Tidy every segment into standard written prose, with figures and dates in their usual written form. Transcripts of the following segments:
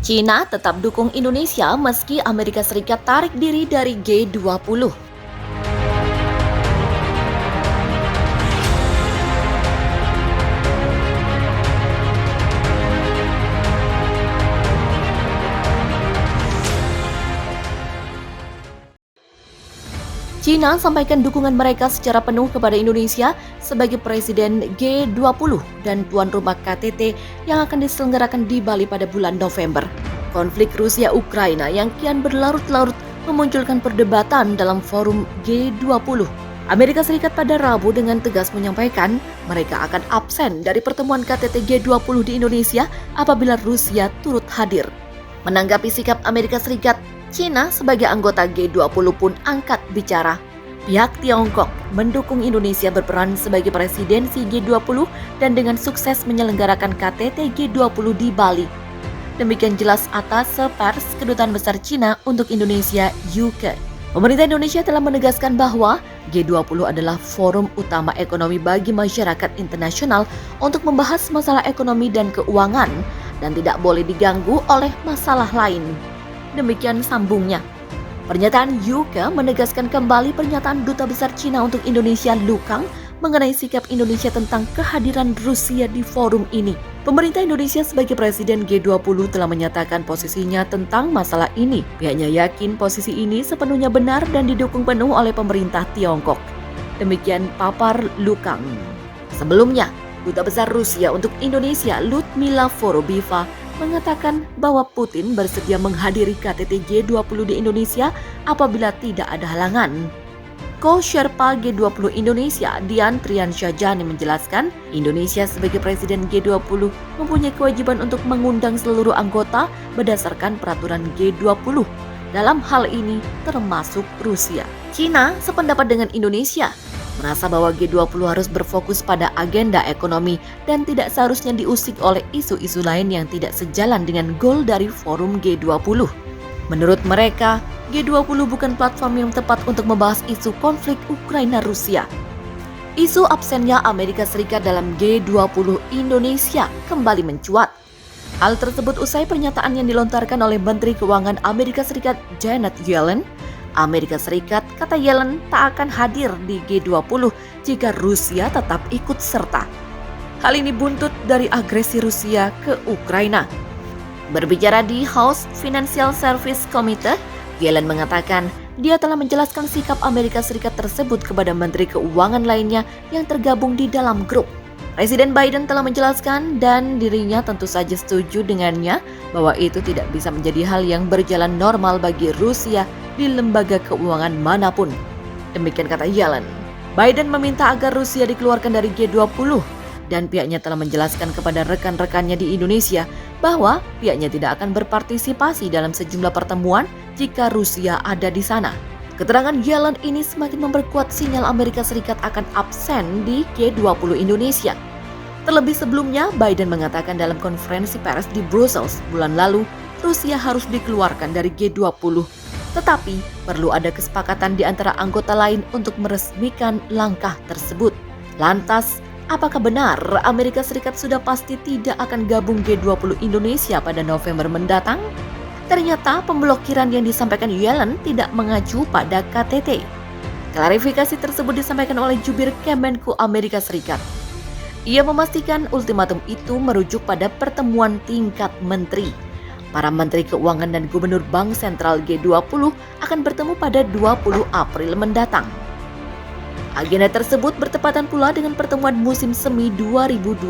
China tetap dukung Indonesia meski Amerika Serikat tarik diri dari G20. China sampaikan dukungan mereka secara penuh kepada Indonesia sebagai Presiden G20 dan tuan rumah KTT yang akan diselenggarakan di Bali pada bulan November. Konflik Rusia-Ukraina yang kian berlarut-larut memunculkan perdebatan dalam forum G20. Amerika Serikat pada Rabu dengan tegas menyampaikan mereka akan absen dari pertemuan KTT G20 di Indonesia apabila Rusia turut hadir. Menanggapi sikap Amerika Serikat, China sebagai anggota G20 pun angkat bicara. Pihak Tiongkok mendukung Indonesia berperan sebagai presidensi G20 dan dengan sukses menyelenggarakan KTT G20 di Bali. Demikian jelas atas pers Kedutaan Besar China untuk Indonesia UK. Pemerintah Indonesia telah menegaskan bahwa G20 adalah forum utama ekonomi bagi masyarakat internasional untuk membahas masalah ekonomi dan keuangan dan tidak boleh diganggu oleh masalah lain. Demikian sambungnya. Pernyataan UK menegaskan kembali pernyataan Duta Besar China untuk Indonesia Lu Kang mengenai sikap Indonesia tentang kehadiran Rusia di forum ini. Pemerintah Indonesia sebagai Presiden G20 telah menyatakan posisinya tentang masalah ini. Pihaknya yakin posisi ini sepenuhnya benar dan didukung penuh oleh pemerintah Tiongkok. Demikian papar Lu Kang. Sebelumnya, Duta Besar Rusia untuk Indonesia Ludmila Vorobieva mengatakan bahwa Putin bersedia menghadiri KTT G20 di Indonesia apabila tidak ada halangan. Co-Sherpa G20 Indonesia Dian Triansyajani menjelaskan, Indonesia sebagai Presiden G20 mempunyai kewajiban untuk mengundang seluruh anggota berdasarkan peraturan G20. Dalam hal ini termasuk Rusia. China sependapat dengan Indonesia, merasa bahwa G20 harus berfokus pada agenda ekonomi dan tidak seharusnya diusik oleh isu-isu lain yang tidak sejalan dengan goal dari forum G20. Menurut mereka, G20 bukan platform yang tepat untuk membahas isu konflik Ukraina-Rusia. Isu absennya Amerika Serikat dalam G20 Indonesia kembali mencuat. Hal tersebut usai pernyataan yang dilontarkan oleh Menteri Keuangan Amerika Serikat Janet Yellen. Amerika Serikat, kata Yellen, tak akan hadir di G20 jika Rusia tetap ikut serta. Hal ini buntut dari agresi Rusia ke Ukraina. Berbicara di House Financial Service Committee, Yellen mengatakan dia telah menjelaskan sikap Amerika Serikat tersebut kepada Menteri Keuangan lainnya yang tergabung di dalam grup. Presiden Biden telah menjelaskan dan dirinya tentu saja setuju dengannya bahwa itu tidak bisa menjadi hal yang berjalan normal bagi Rusia di lembaga keuangan manapun. Demikian kata Yellen. Biden meminta agar Rusia dikeluarkan dari G20 dan pihaknya telah menjelaskan kepada rekan-rekannya di Indonesia bahwa pihaknya tidak akan berpartisipasi dalam sejumlah pertemuan jika Rusia ada di sana. Keterangan Yellen ini semakin memperkuat sinyal Amerika Serikat akan absen di G20 Indonesia. Terlebih sebelumnya, Biden mengatakan dalam konferensi pers di Brussels bulan lalu, Rusia harus dikeluarkan dari G20. Tetapi perlu ada kesepakatan di antara anggota lain untuk meresmikan langkah tersebut. Lantas, apakah benar Amerika Serikat sudah pasti tidak akan gabung G20 Indonesia pada November mendatang? Ternyata pemblokiran yang disampaikan Yellen tidak mengacu pada KTT. Klarifikasi tersebut disampaikan oleh jubir Kemenku Amerika Serikat. Ia memastikan ultimatum itu merujuk pada pertemuan tingkat menteri. Para menteri keuangan dan gubernur Bank Sentral G20 akan bertemu pada 20 April mendatang. Agenda tersebut bertepatan pula dengan pertemuan musim semi 2022.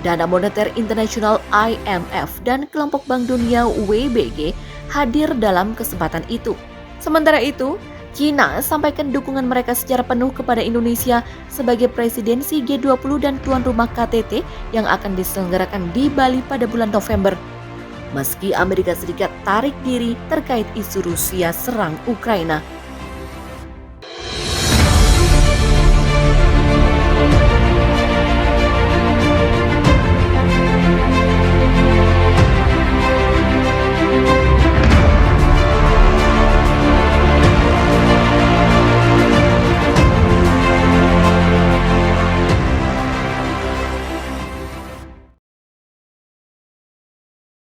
Dana Moneter Internasional IMF dan Kelompok Bank Dunia WBG hadir dalam kesempatan itu. Sementara itu, China sampaikan dukungan mereka secara penuh kepada Indonesia sebagai presidensi G20 dan tuan rumah KTT yang akan diselenggarakan di Bali pada bulan November. Meski Amerika Serikat tarik diri terkait isu Rusia serang Ukraina,